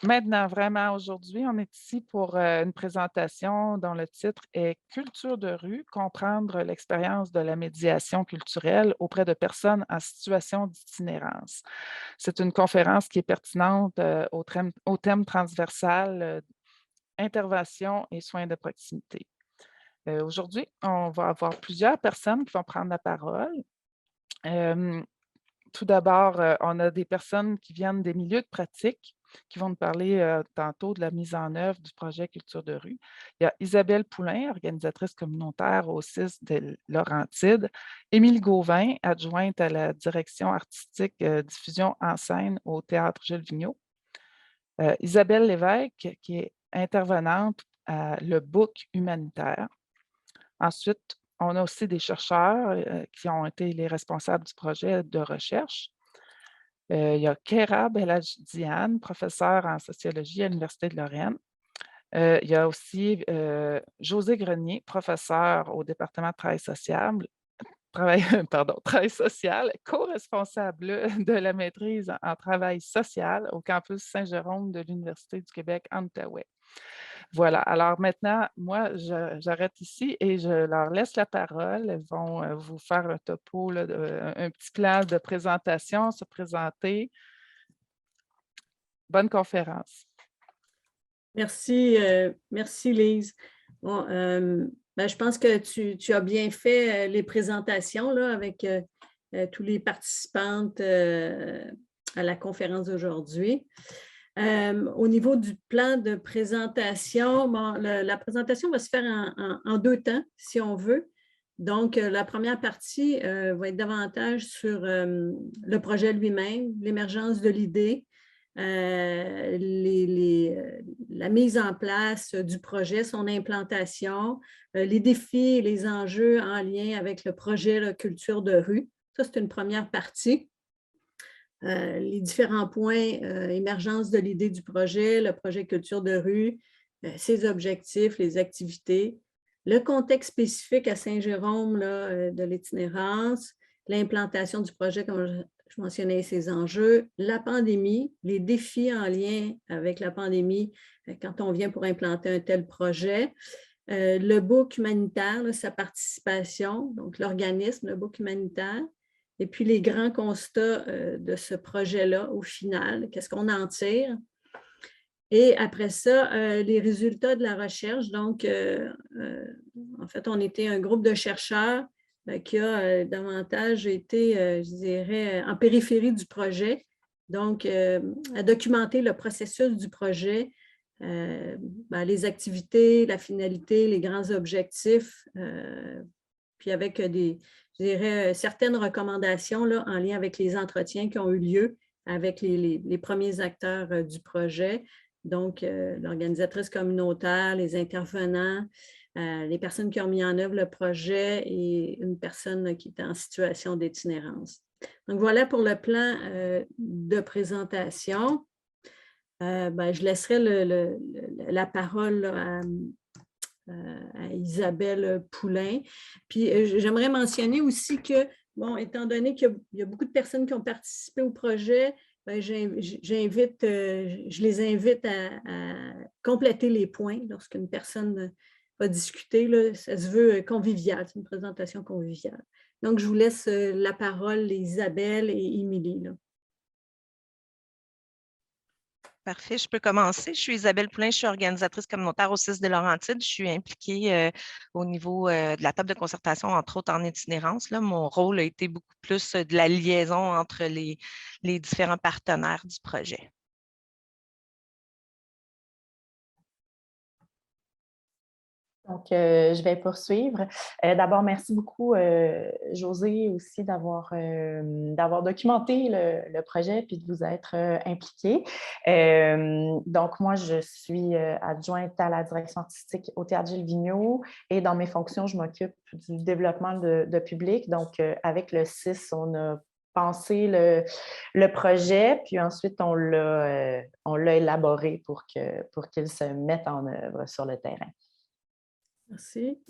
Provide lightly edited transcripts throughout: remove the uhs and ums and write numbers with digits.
Maintenant, vraiment, aujourd'hui, on est ici pour une présentation dont le titre est Culture de rue, comprendre l'expérience de la médiation culturelle auprès de personnes en situation d'itinérance. C'est une conférence qui est pertinente au thème transversal intervention et soins de proximité. Aujourd'hui, on va avoir plusieurs personnes qui vont prendre la parole. Euh, Tout d'abord, on a des personnes qui viennent des milieux de pratique qui vont nous parler tantôt de la mise en œuvre du projet Culture de rue. Il y a Isabelle Poulain, organisatrice communautaire au CIS de Laurentides, Émilie Gauvin, adjointe à la direction artistique diffusion en scène au Théâtre Jules Vigneault, Isabelle Lévesque, qui est intervenante à Le Book humanitaire. Ensuite, on a aussi des chercheurs qui ont été les responsables du projet de recherche. Il y a Kéra Belhadjian, professeure en sociologie à l'Université de Lorraine. Il y a aussi José Grenier, professeur au département de travail social, co-responsable de la maîtrise en travail social au campus Saint-Jérôme de l'Université du Québec en Outaouais. Voilà, alors maintenant, moi, j'arrête ici et je leur laisse la parole. Elles vont vous faire un topo, là, un petit plan de présentation, se présenter. Bonne conférence. Merci, merci Lise. Bon, je pense que tu as bien fait les présentations là, avec tous les participantes à la conférence d'aujourd'hui. Au niveau du plan de présentation, bon, la présentation va se faire en deux temps, si on veut. Donc, la première partie va être davantage sur le projet lui-même, l'émergence de l'idée, la mise en place du projet, son implantation, les défis et les enjeux en lien avec le projet la Culture de rue. Ça, c'est une première partie. Les différents points, émergence de l'idée du projet, le projet Culture de rue, ses objectifs, les activités, le contexte spécifique à Saint-Jérôme de l'itinérance, l'implantation du projet, comme je mentionnais, ses enjeux, la pandémie, les défis en lien avec la pandémie quand on vient pour implanter un tel projet, le book humanitaire, là, sa participation, donc l'organisme, le book humanitaire, et puis les grands constats de ce projet-là au final, qu'est-ce qu'on en tire. Et après ça, les résultats de la recherche. Donc, en fait, on était un groupe de chercheurs qui a davantage été, je dirais, en périphérie du projet. Donc, à documenter le processus du projet, les activités, la finalité, les grands objectifs, puis avec je dirais, certaines recommandations là, en lien avec les entretiens qui ont eu lieu avec les premiers acteurs du projet. Donc, l'organisatrice communautaire, les intervenants, les personnes qui ont mis en œuvre le projet et une personne qui était en situation d'itinérance. Donc, voilà pour le plan de présentation. Je laisserai la parole à Isabelle Poulain. Puis, j'aimerais mentionner aussi que, bon, étant donné qu'il y a beaucoup de personnes qui ont participé au projet, je les invite à compléter les points lorsqu'une personne va discuter. Là, ça se veut convivial, c'est une présentation conviviale. Donc, je vous laisse la parole, Isabelle et Émilie. Parfait, je peux commencer. Je suis Isabelle Poulain, je suis organisatrice communautaire au CIS de Laurentides. Je suis impliquée au niveau de la table de concertation, entre autres en itinérance. Là. Mon rôle a été beaucoup plus de la liaison entre les différents partenaires du projet. Donc, je vais poursuivre. D'abord, merci beaucoup, José, aussi d'avoir documenté le projet puis de vous être impliqué. Donc, moi, je suis adjointe à la direction artistique au Théâtre Jules Vigneault et dans mes fonctions, je m'occupe du développement de public. Donc, avec le CIS, on a pensé le projet, puis ensuite, on l'a élaboré pour qu'il se mette en œuvre sur le terrain. Merci.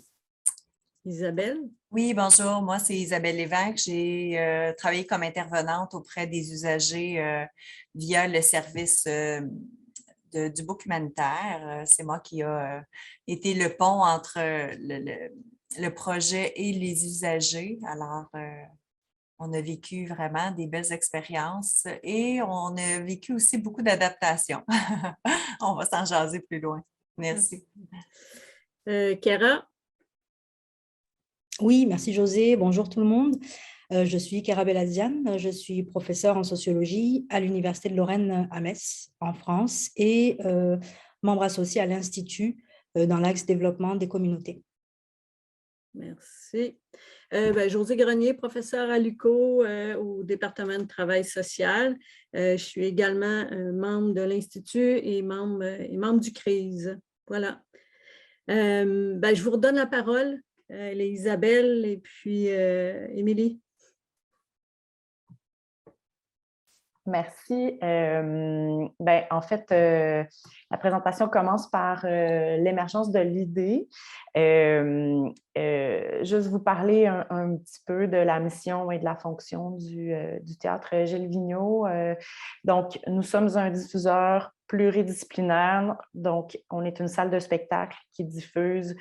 Isabelle? Oui, bonjour. Moi, c'est Isabelle Lévesque. J'ai travaillé comme intervenante auprès des usagers via le service du book humanitaire. C'est moi qui a été le pont entre le projet et les usagers. Alors, on a vécu vraiment des belles expériences et on a vécu aussi beaucoup d'adaptations. On va s'en jaser plus loin. Merci. Kéra? Oui, merci José. Bonjour tout le monde. Je suis Kéra Belaziane. Je suis professeure en sociologie à l'Université de Lorraine à Metz, en France, et membre associé à l'Institut dans l'axe développement des communautés. Merci. José Grenier, professeur à l'UQO au département de travail social. Je suis également membre de l'Institut et membre du CRISE. Voilà. Je vous redonne la parole, Isabelle et puis Émilie. Merci. En fait, la présentation commence par l'émergence de l'idée. Juste vous parler un petit peu de la mission et de la fonction du Théâtre Gilles Vigneault. Donc, nous sommes un diffuseur pluridisciplinaire. Donc, on est une salle de spectacle qui diffuse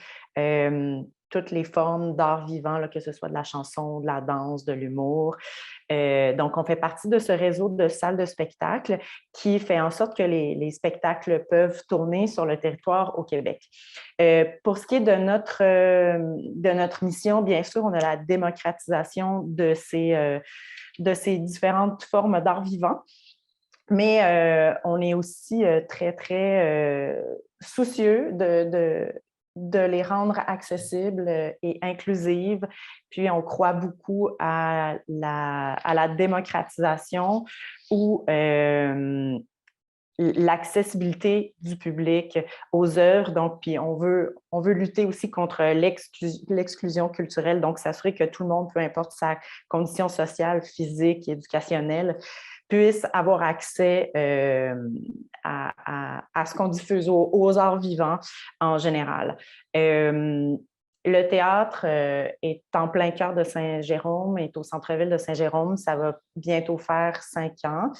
toutes les formes d'art vivant, là, que ce soit de la chanson, de la danse, de l'humour. Donc, on fait partie de ce réseau de salles de spectacle qui fait en sorte que les spectacles peuvent tourner sur le territoire au Québec. Pour ce qui est de notre mission, bien sûr, on a la démocratisation de ces différentes formes d'art vivant. Mais on est aussi très, très soucieux de les rendre accessibles et inclusives. Puis, on croit beaucoup à la démocratisation ou l'accessibilité du public aux œuvres. Donc, puis on veut lutter aussi contre l'exclusion culturelle, donc s'assurer que tout le monde, peu importe sa condition sociale, physique, éducationnelle, puisse avoir accès à ce qu'on diffuse aux arts vivants en général. Le théâtre est en plein cœur de Saint-Jérôme, est au centre-ville de Saint-Jérôme. Ça va bientôt faire 5 ans.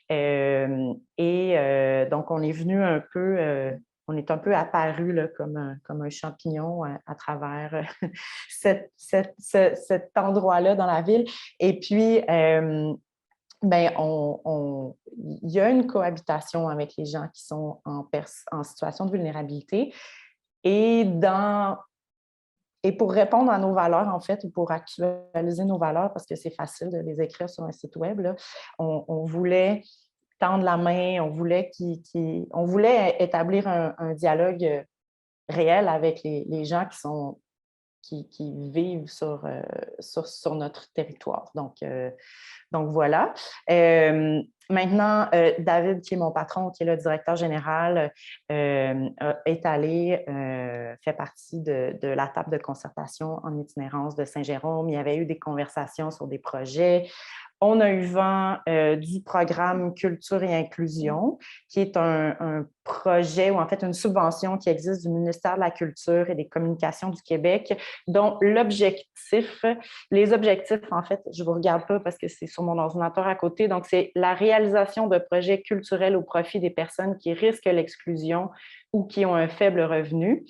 Donc, on est venu un peu... on est un peu apparu là, comme un champignon à travers cet endroit-là dans la ville. Et puis, il y a une cohabitation avec les gens qui sont en situation de vulnérabilité. Et pour répondre à nos valeurs, en fait, ou pour actualiser nos valeurs, parce que c'est facile de les écrire sur un site web, là, on voulait tendre la main, on voulait établir un dialogue réel avec les gens qui vivent sur notre territoire. Donc voilà. Maintenant, David, qui est mon patron, qui est le directeur général, est allé, fait partie de la table de concertation en itinérance de Saint-Jérôme. Il y avait eu des conversations sur des projets. On a eu vent du programme Culture et Inclusion, qui est un projet ou en fait une subvention qui existe du ministère de la Culture et des Communications du Québec, dont les objectifs, en fait, je ne vous regarde pas parce que c'est sur mon ordinateur à côté, donc c'est la réalisation de projets culturels au profit des personnes qui risquent l'exclusion ou qui ont un faible revenu.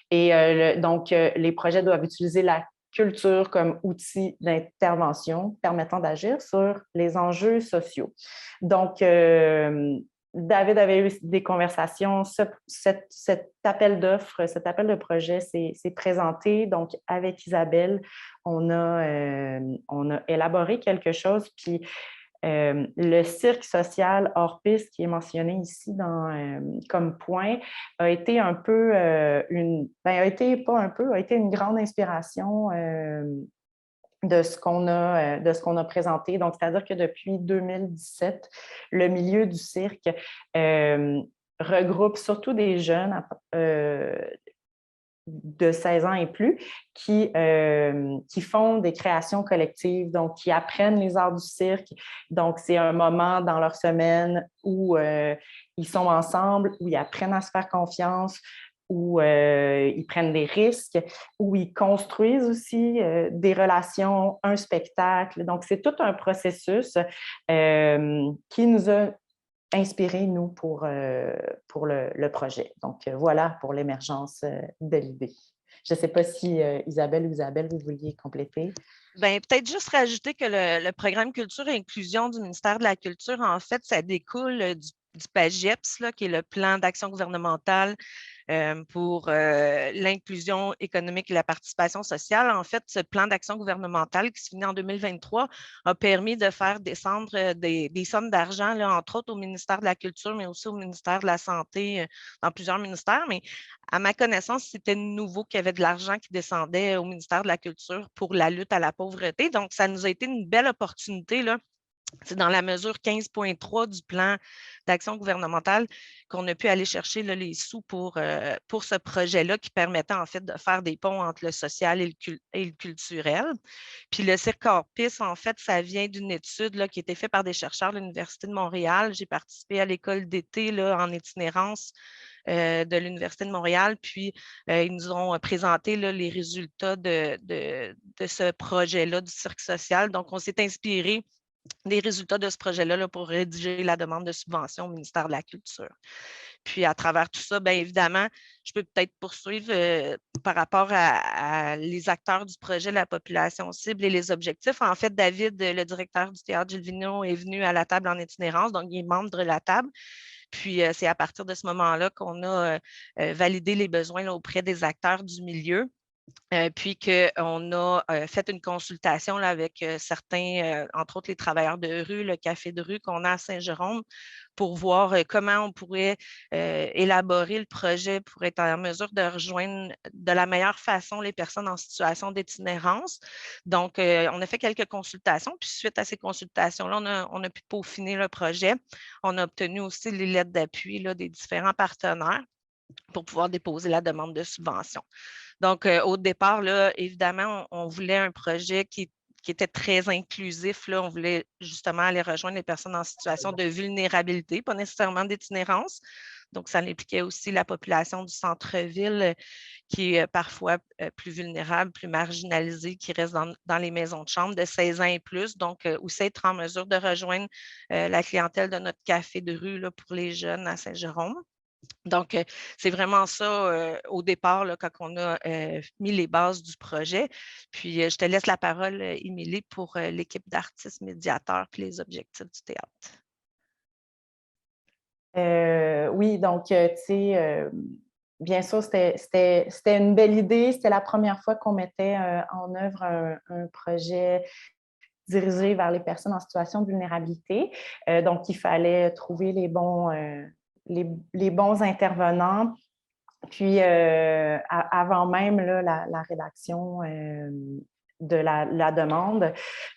Et donc, les projets doivent utiliser la culture comme outil d'intervention permettant d'agir sur les enjeux sociaux. Donc, David avait eu des conversations. Cet appel d'offres, cet appel de projet s'est présenté. Donc, avec Isabelle, on a élaboré quelque chose. Puis, le cirque social hors piste qui est mentionné ici comme point a été un peu a été une grande inspiration de ce qu'on a présenté. Donc, c'est-à-dire que depuis 2017, le milieu du cirque regroupe surtout des jeunes de 16 ans et plus qui font des créations collectives, donc qui apprennent les arts du cirque. Donc, c'est un moment dans leur semaine où ils sont ensemble, où ils apprennent à se faire confiance, où ils prennent des risques, où ils construisent aussi des relations, un spectacle. Donc, c'est tout un processus qui nous a inspiré, nous, pour le projet. Donc, voilà pour l'émergence de l'idée. Je ne sais pas si Isabelle ou Isabelle, vous vouliez compléter. Bien, peut-être juste rajouter que le programme Culture et Inclusion du ministère de la Culture, en fait, ça découle du PAGEPS, là, qui est le plan d'action gouvernementale pour l'inclusion économique et la participation sociale. En fait, ce plan d'action gouvernemental qui se finit en 2023 a permis de faire descendre des sommes d'argent, entre autres au ministère de la Culture, mais aussi au ministère de la Santé, dans plusieurs ministères. Mais à ma connaissance, c'était nouveau qu'il y avait de l'argent qui descendait au ministère de la Culture pour la lutte à la pauvreté. Donc, ça nous a été une belle opportunité, là. C'est dans la mesure 15.3 du plan d'action gouvernementale qu'on a pu aller chercher là, les sous pour ce projet-là qui permettait en fait de faire des ponts entre le social et le culturel. Puis le Cirque Orpis, en fait, ça vient d'une étude là, qui a été faite par des chercheurs de l'Université de Montréal. J'ai participé à l'école d'été là, en itinérance de l'Université de Montréal. Puis, ils nous ont présenté là, les résultats de ce projet-là du Cirque social. Donc, on s'est inspiré des résultats de ce projet-là là, pour rédiger la demande de subvention au ministère de la Culture. Puis, à travers tout ça, bien évidemment, je peux peut-être poursuivre par rapport à les acteurs du projet, la population cible et les objectifs. En fait, David, le directeur du théâtre Gilles Vigneault, est venu à la table en itinérance, donc il est membre de la table. Puis, c'est à partir de ce moment-là qu'on a validé les besoins là, auprès des acteurs du milieu. Puis qu'on a fait une consultation là, avec certains, entre autres les travailleurs de rue, le café de rue qu'on a à Saint-Jérôme, pour voir comment on pourrait élaborer le projet pour être en mesure de rejoindre de la meilleure façon les personnes en situation d'itinérance. Donc, on a fait quelques consultations, puis suite à ces consultations-là, on a pu peaufiner le projet. On a obtenu aussi les lettres d'appui là, des différents partenaires pour pouvoir déposer la demande de subvention. Donc, au départ, là, évidemment, on voulait un projet qui était très inclusif. Là. On voulait justement aller rejoindre les personnes en situation de vulnérabilité, pas nécessairement d'itinérance. Donc, ça impliquait aussi la population du centre-ville qui est parfois plus vulnérable, plus marginalisée, qui reste dans les maisons de chambre de 16 ans et plus. Donc, aussi être en mesure de rejoindre la clientèle de notre café de rue là, pour les jeunes à Saint-Jérôme. Donc, c'est vraiment ça au départ, là, quand on a mis les bases du projet. Puis, je te laisse la parole, Émilie, pour l'équipe d'artistes médiateurs et les objectifs du théâtre. Oui, donc, tu sais, bien sûr, c'était une belle idée. C'était la première fois qu'on mettait en œuvre un projet dirigé vers les personnes en situation de vulnérabilité. Donc, il fallait trouver les bons intervenants. Puis, avant même là, la rédaction de la demande,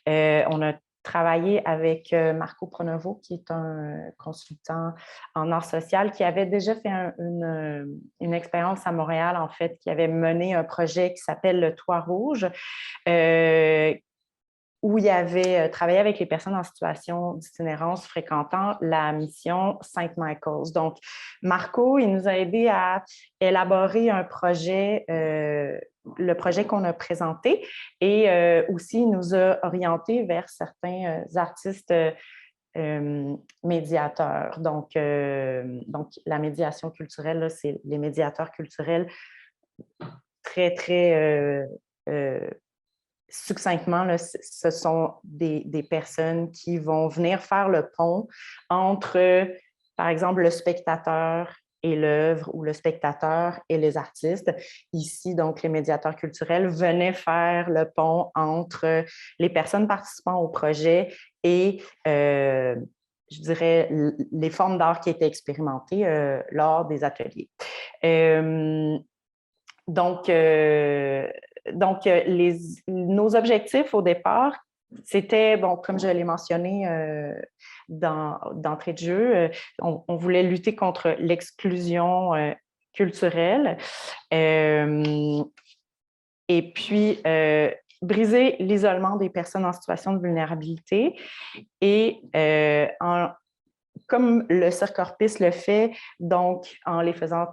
on a travaillé avec Marco Pronovo, qui est un consultant en art social, qui avait déjà fait une expérience à Montréal, en fait, qui avait mené un projet qui s'appelle le Toit Rouge, où il avait travaillé avec les personnes en situation d'itinérance fréquentant la mission Saint Michael's. Donc, Marco, il nous a aidé à élaborer un projet, le projet qu'on a présenté, et aussi il nous a orientés vers certains artistes médiateurs. Donc, la médiation culturelle, c'est les médiateurs culturels très, très succinctement, là, ce sont des personnes qui vont venir faire le pont entre, par exemple, le spectateur et l'œuvre ou le spectateur et les artistes. Ici, donc, les médiateurs culturels venaient faire le pont entre les personnes participant au projet et, je dirais, les formes d'art qui étaient expérimentées lors des ateliers. Donc, nos objectifs au départ, c'était, bon, comme je l'ai mentionné d'entrée de jeu, on voulait lutter contre l'exclusion culturelle et puis briser l'isolement des personnes en situation de vulnérabilité et comme le Cirque Orpis le fait, donc en les faisant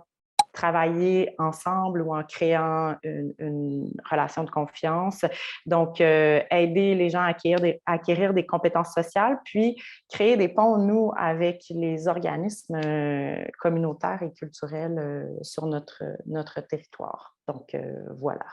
travailler ensemble ou en créant une relation de confiance. Donc, aider les gens à acquérir des compétences sociales, puis créer des ponts, nous, avec les organismes communautaires et culturels sur notre territoire. Donc, voilà.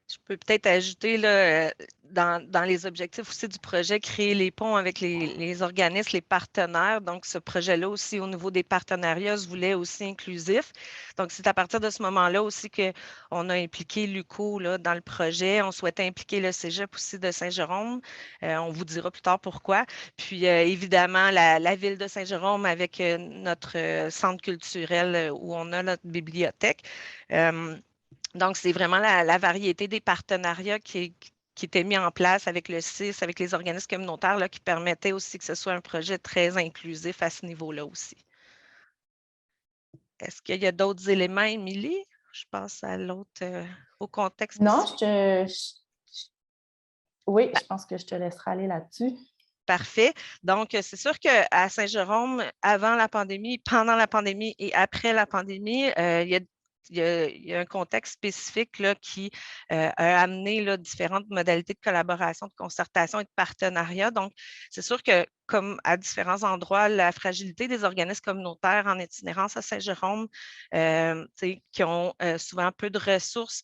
Je peux peut-être ajouter là, dans les objectifs aussi du projet, créer les ponts avec les organismes, les partenaires. Donc, ce projet-là aussi, au niveau des partenariats, se voulait aussi inclusif. Donc, c'est à partir de ce moment-là aussi qu'on a impliqué l'UQO là, dans le projet. On souhaitait impliquer le Cégep aussi de Saint-Jérôme. On vous dira plus tard pourquoi. Puis, évidemment, la ville de Saint-Jérôme avec notre centre culturel où on a notre bibliothèque. Donc, c'est vraiment la variété des partenariats qui était mis en place avec le CIS, avec les organismes communautaires, là, qui permettait aussi que ce soit un projet très inclusif à ce niveau-là aussi. Est-ce qu'il y a d'autres éléments, Émilie? Je passe à l'autre, au contexte Non, spécifique. oui, je pense que je te laisserai aller là-dessus. Parfait. Donc, c'est sûr qu'à Saint-Jérôme, avant la pandémie, pendant la pandémie et après la pandémie, il y a un contexte spécifique là, qui a amené là, différentes modalités de collaboration, de concertation et de partenariat. Donc, c'est sûr que, comme à différents endroits, la fragilité des organismes communautaires en itinérance à Saint-Jérôme, qui ont souvent peu de ressources,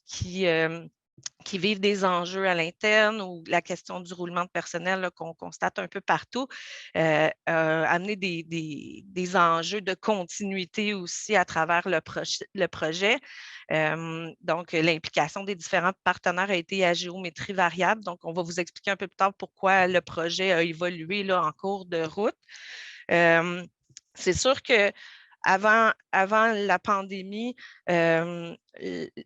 qui vivent des enjeux à l'interne ou la question du roulement de personnel qu'on constate un peu partout, amener des enjeux de continuité aussi à travers le projet. Donc, l'implication des différents partenaires a été à géométrie variable. Donc, on va vous expliquer un peu plus tard pourquoi le projet a évolué là, en cours de route. C'est sûr que avant la pandémie,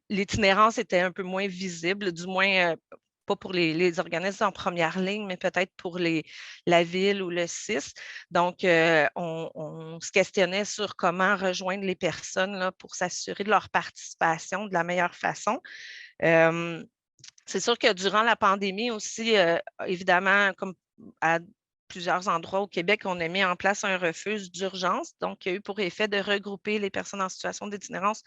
l'itinérance était un peu moins visible, du moins pas pour les organismes en première ligne, mais peut-être pour la ville ou le CIS. Donc, on se questionnait sur comment rejoindre les personnes là, pour s'assurer de leur participation de la meilleure façon. C'est sûr que durant la pandémie aussi, évidemment, comme à plusieurs endroits au Québec, on a mis en place un refuge d'urgence. Donc, qui a eu pour effet de regrouper les personnes en situation d'itinérance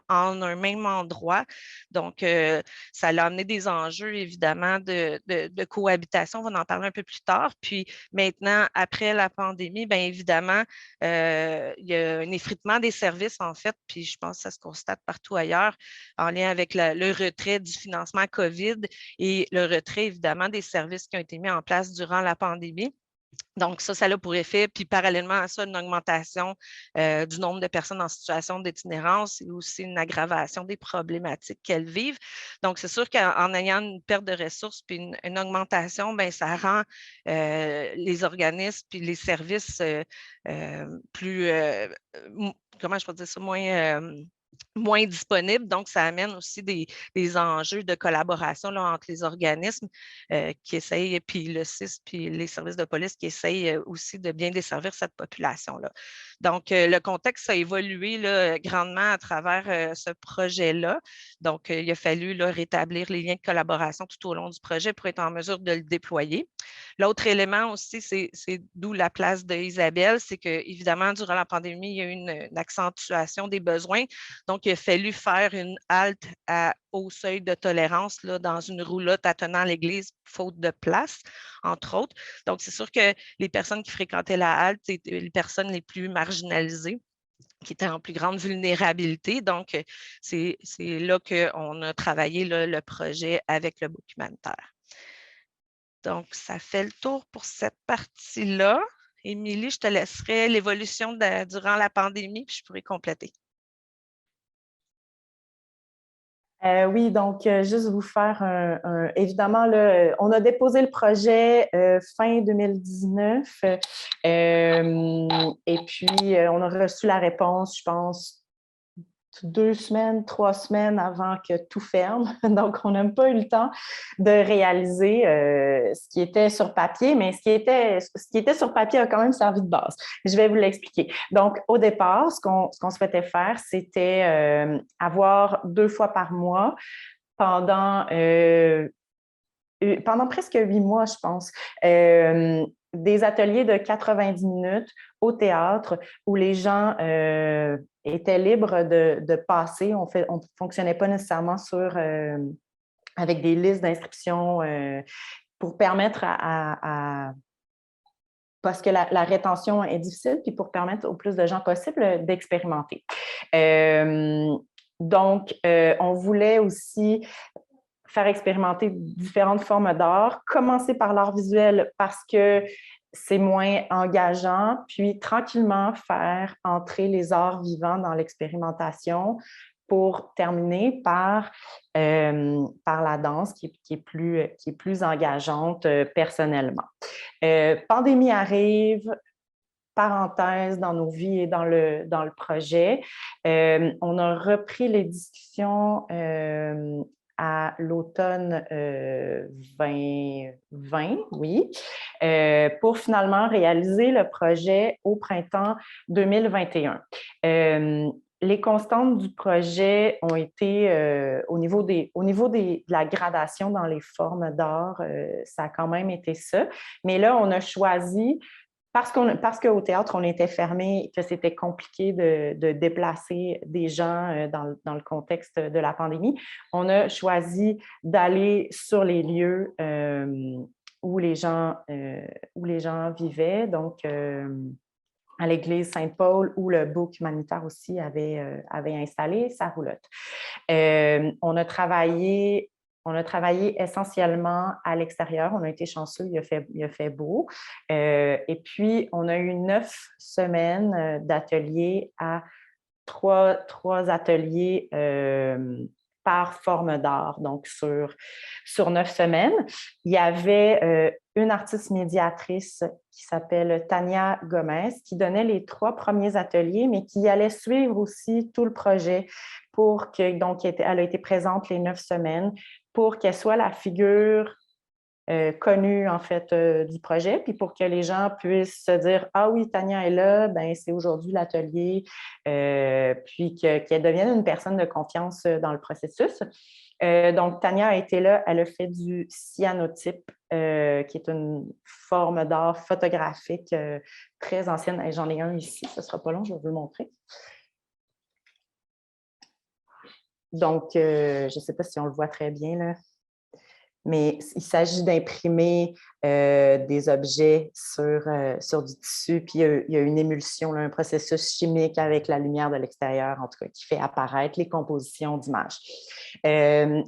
en un même endroit. Donc, ça a amené des enjeux, évidemment, de cohabitation. On va en parler un peu plus tard. Puis maintenant, après la pandémie, bien évidemment, il y a un effritement des services, en fait, puis je pense que ça se constate partout ailleurs, en lien avec le retrait du financement COVID et le retrait, évidemment, des services qui ont été mis en place durant la pandémie. Donc, ça a pour effet, puis parallèlement à ça, une augmentation du nombre de personnes en situation d'itinérance et aussi une aggravation des problématiques qu'elles vivent. Donc, c'est sûr qu'en ayant une perte de ressources puis une augmentation, bien, ça rend les organismes puis les services plus, comment je peux dire ça, moins disponibles. Donc, ça amène aussi des enjeux de collaboration là, entre les organismes qui essayent, puis le CIS, puis les services de police qui essayent aussi de bien desservir cette population-là. Donc, le contexte a évolué là, grandement à travers ce projet-là. Donc, il a fallu là, rétablir les liens de collaboration tout au long du projet pour être en mesure de le déployer. L'autre élément aussi, c'est d'où la place d'Isabelle, c'est qu'évidemment, durant la pandémie, il y a eu une accentuation des besoins. Donc, il a fallu faire une halte au seuil de tolérance là, dans une roulotte attenant l'église, faute de place, entre autres. Donc, c'est sûr que les personnes qui fréquentaient la halte, c'était les personnes les plus marginalisées, qui étaient en plus grande vulnérabilité. Donc, c'est là qu'on a travaillé là, le projet avec le book humanitaire. Donc, ça fait le tour pour cette partie-là. Émilie, je te laisserai l'évolution durant la pandémie, puis je pourrai compléter. Oui, donc juste vous faire évidemment, là, on a déposé le projet fin 2019 et puis on a reçu la réponse, je pense, 2 semaines, 3 semaines avant que tout ferme. Donc, on n'a pas eu le temps de réaliser ce qui était sur papier, mais ce qui était sur papier a quand même servi de base. Je vais vous l'expliquer. Donc, au départ, ce qu'on souhaitait faire, c'était avoir 2 fois par mois pendant presque 8 mois, je pense, des ateliers de 90 minutes au théâtre où les gens étaient libres de passer. On ne fonctionnait pas nécessairement avec des listes d'inscription pour permettre parce que la rétention est difficile, puis pour permettre au plus de gens possible d'expérimenter. Donc, on voulait aussi faire expérimenter différentes formes d'art, commencer par l'art visuel parce que c'est moins engageant, puis tranquillement faire entrer les arts vivants dans l'expérimentation pour terminer par la danse qui est plus engageante personnellement. Pandémie arrive, parenthèse dans nos vies et dans le projet. On a repris les discussions à l'automne 2020, oui, pour finalement réaliser le projet au printemps 2021. Les constantes du projet ont été, au niveau de la gradation dans les formes d'art, ça a quand même été ça. Mais là, on a choisi, parce qu'au théâtre, on était fermé, que c'était compliqué de déplacer des gens dans le contexte de la pandémie, on a choisi d'aller sur les lieux où les gens vivaient, donc à l'église Saint-Paul, où le Book humanitaire aussi avait installé sa roulotte. On a travaillé essentiellement à l'extérieur. On a été chanceux, il a fait beau. Et puis, on a eu 9 semaines d'ateliers à trois ateliers par forme d'art, donc sur 9 semaines. Il y avait une artiste médiatrice qui s'appelle Tania Gomez, qui donnait les 3 premiers ateliers, mais qui allait suivre aussi tout le projet donc elle a été présente les 9 semaines pour qu'elle soit la figure connue, en fait, du projet, puis pour que les gens puissent se dire « Ah oui, Tania est là, ben c'est aujourd'hui l'atelier », puis qu'elle devienne une personne de confiance dans le processus. Donc, Tania a été là, elle a fait du cyanotype, qui est une forme d'art photographique très ancienne. Et j'en ai un ici, ce ne sera pas long, je vais vous le montrer. Donc, je ne sais pas si on le voit très bien, là. Mais il s'agit d'imprimer des objets sur du tissu, puis il y a une émulsion, là, un processus chimique avec la lumière de l'extérieur, en tout cas, qui fait apparaître les compositions d'images.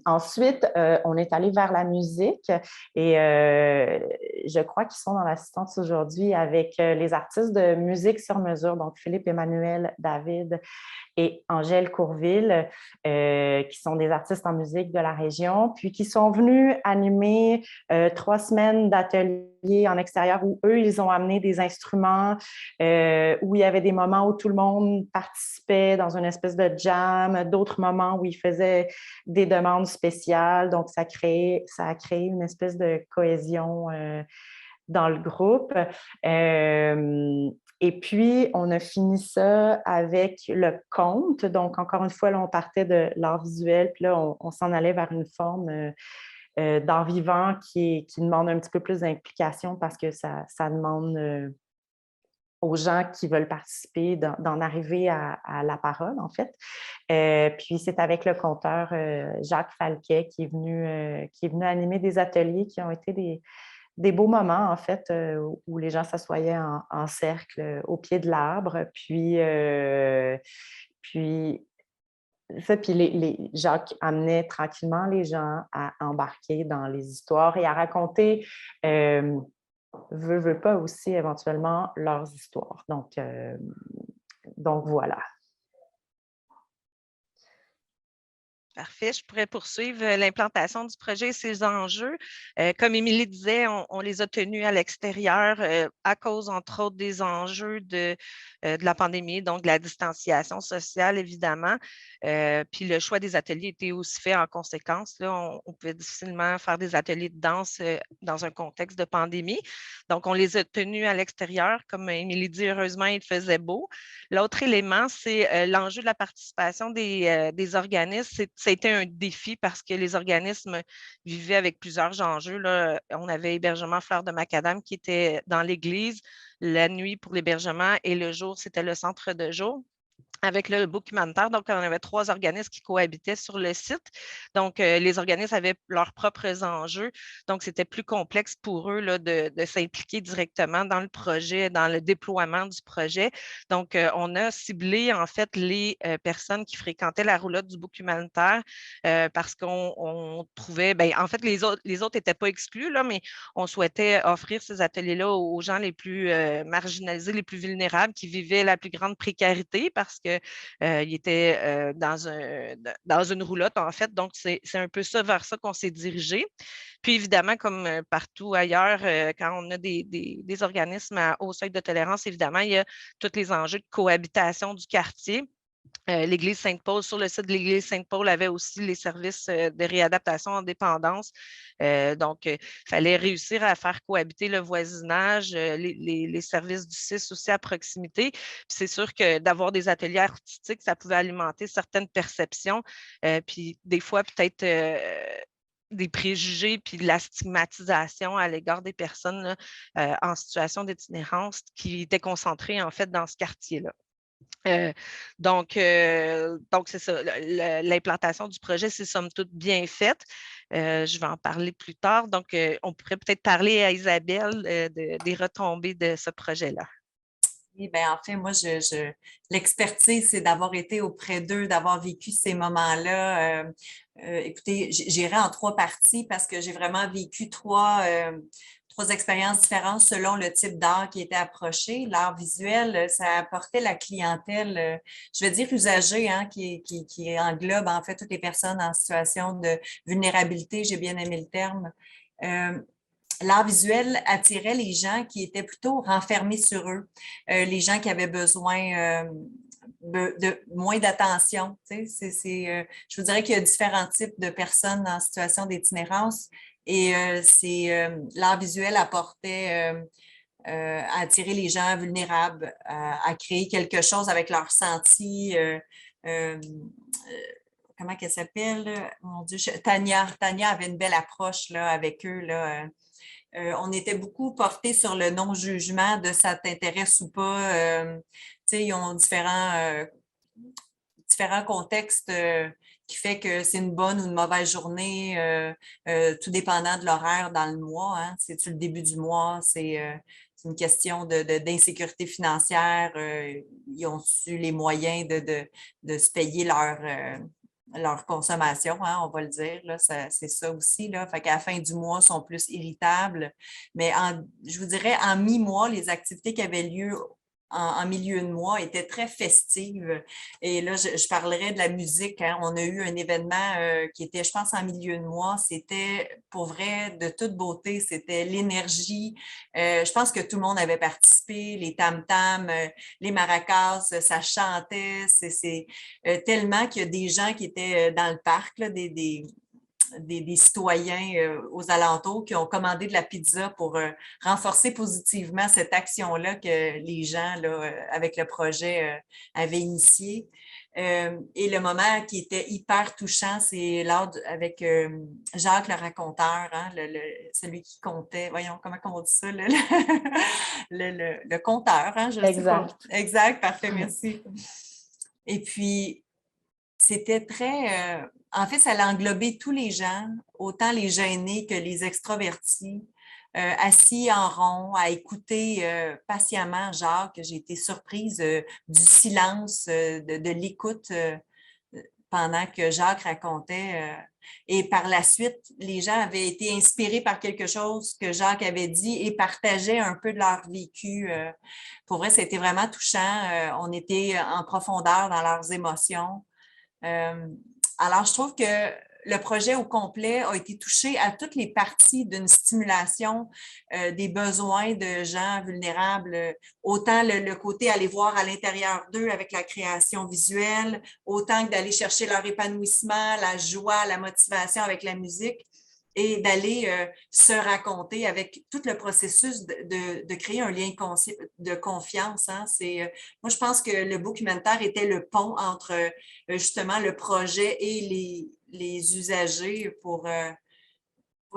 Ensuite, on est allé vers la musique et je crois qu'ils sont dans l'assistance aujourd'hui avec les artistes de musique sur mesure, donc Philippe Emmanuel David et Angèle Courville, qui sont des artistes en musique de la région, puis qui sont venus animer 3 semaines d'ateliers en extérieur où eux, ils ont amené des instruments, où il y avait des moments où tout le monde participait dans une espèce de jam, d'autres moments où ils faisaient des demandes spéciales. Donc, ça a créé une espèce de cohésion dans le groupe. Et puis, on a fini ça avec le conte. Donc, encore une fois, là, on partait de l'art visuel, puis là, on s'en allait vers une forme d'art vivant qui demande un petit peu plus d'implication parce que ça demande aux gens qui veulent participer d'en arriver à la parole, en fait. Puis, c'est avec le conteur Jacques Falquet qui est venu animer des ateliers qui ont été des beaux moments, en fait, où les gens s'assoyaient en cercle au pied de l'arbre. Puis Jacques amenait tranquillement les gens à embarquer dans les histoires et à raconter, veut pas aussi, éventuellement, leurs histoires. Donc voilà. Parfait. Je pourrais poursuivre l'implantation du projet et ses enjeux. Comme Émilie disait, on les a tenus à l'extérieur à cause, entre autres, des enjeux de la pandémie, donc de la distanciation sociale, évidemment. Puis le choix des ateliers était aussi fait en conséquence. Là, on pouvait difficilement faire des ateliers de danse dans un contexte de pandémie. Donc, on les a tenus à l'extérieur. Comme Émilie dit, heureusement, il faisait beau. L'autre élément, c'est l'enjeu de la participation des organismes, c'est ça a été un défi parce que les organismes vivaient avec plusieurs enjeux, là. On avait hébergement Fleur de Macadam qui était dans l'église, la nuit pour l'hébergement et le jour, c'était le centre de jour avec le book humanitaire. Donc, on avait 3 organismes qui cohabitaient sur le site. Donc, les organismes avaient leurs propres enjeux. Donc, c'était plus complexe pour eux là, de s'impliquer directement dans le projet, dans le déploiement du projet. Donc, on a ciblé, en fait, les personnes qui fréquentaient la roulotte du book humanitaire parce qu'on trouvait, bien, en fait, les autres n'étaient pas exclus, là, mais on souhaitait offrir ces ateliers-là aux gens les plus marginalisés, les plus vulnérables, qui vivaient la plus grande précarité parce que il était dans une roulotte, en fait. Donc, c'est un peu ça, vers ça qu'on s'est dirigé. Puis, évidemment, comme partout ailleurs, quand on a des organismes à haut seuil de tolérance, évidemment, il y a tous les enjeux de cohabitation du quartier. L'Église Sainte-Paul, sur le site de l'Église Sainte-Paul, avait aussi les services de réadaptation en dépendance. Donc, il fallait réussir à faire cohabiter le voisinage, les services du CIS aussi à proximité. Puis c'est sûr que d'avoir des ateliers artistiques, ça pouvait alimenter certaines perceptions. Puis des fois, peut-être des préjugés puis de la stigmatisation à l'égard des personnes là, en situation d'itinérance qui étaient concentrées en fait dans ce quartier-là. Donc, c'est ça. L'implantation du projet, c'est somme toute bien faite. Je vais en parler plus tard. Donc, on pourrait peut-être parler à Isabelle des retombées de ce projet-là. Oui, bien, en fait, moi, l'expertise, c'est d'avoir été auprès d'eux, d'avoir vécu ces moments-là. Écoutez, j'irai en 3 parties parce que j'ai vraiment vécu trois expériences différentes selon le type d'art qui était approché. L'art visuel, ça apportait la clientèle, je vais dire usagée, hein, qui englobe en fait toutes les personnes en situation de vulnérabilité, j'ai bien aimé le terme. L'art visuel attirait les gens qui étaient plutôt renfermés sur eux, les gens qui avaient besoin de moins d'attention. Tu sais, je vous dirais qu'il y a différents types de personnes en situation d'itinérance et l'art visuel apportait à attirer les gens vulnérables, à créer quelque chose avec leurs sentis. Comment qu'elle s'appelle? Mon Dieu, Tania. Tania avait une belle approche là, avec eux. Là. On était beaucoup portés sur le non-jugement de ça t'intéresse ou pas. Ils ont différents contextes qui fait que c'est une bonne ou une mauvaise journée, tout dépendant de l'horaire dans le mois. Hein. C'est-tu le début du mois? C'est une question d'insécurité financière. Ils ont-tu les moyens de se payer leur consommation, hein, on va le dire, là, c'est ça aussi. Là. Fait qu'à la fin du mois, ils sont plus irritables. Mais je vous dirais, en mi-mois, les activités qui avaient lieu en milieu de mois étaient très festives. Et là, je parlerai de la musique. Hein. On a eu un événement qui était, je pense, en milieu de mois. C'était, pour vrai, de toute beauté. C'était l'énergie. Je pense que tout le monde avait participé. Les tam-tams, les maracas, ça chantait. C'est tellement qu'il y a des gens qui étaient dans le parc, là, des citoyens aux alentours qui ont commandé de la pizza pour renforcer positivement cette action-là que les gens, là, avec le projet, avaient initié. Et le moment qui était hyper touchant, c'est avec Jacques le raconteur, hein, celui qui comptait, voyons, comment on dit ça, le conteur, hein, je ne sais pas. Exact, parfait, merci. Et puis, c'était très... en fait, ça a englobé tous les gens, autant les gênés que les extravertis, assis en rond, à écouter patiemment Jacques. J'ai été surprise du silence, de l'écoute pendant que Jacques racontait. Et par la suite, les gens avaient été inspirés par quelque chose que Jacques avait dit et partageaient un peu de leur vécu. Pour vrai, c'était vraiment touchant. On était en profondeur dans leurs émotions. Alors, je trouve que le projet au complet a été touché à toutes les parties d'une stimulation des besoins de gens vulnérables, autant le côté aller voir à l'intérieur d'eux avec la création visuelle, autant que d'aller chercher leur épanouissement, la joie, la motivation avec la musique. et d'aller se raconter avec tout le processus de créer un lien de confiance. Hein. Moi, je pense que le documentaire était le pont entre justement le projet et les usagers pour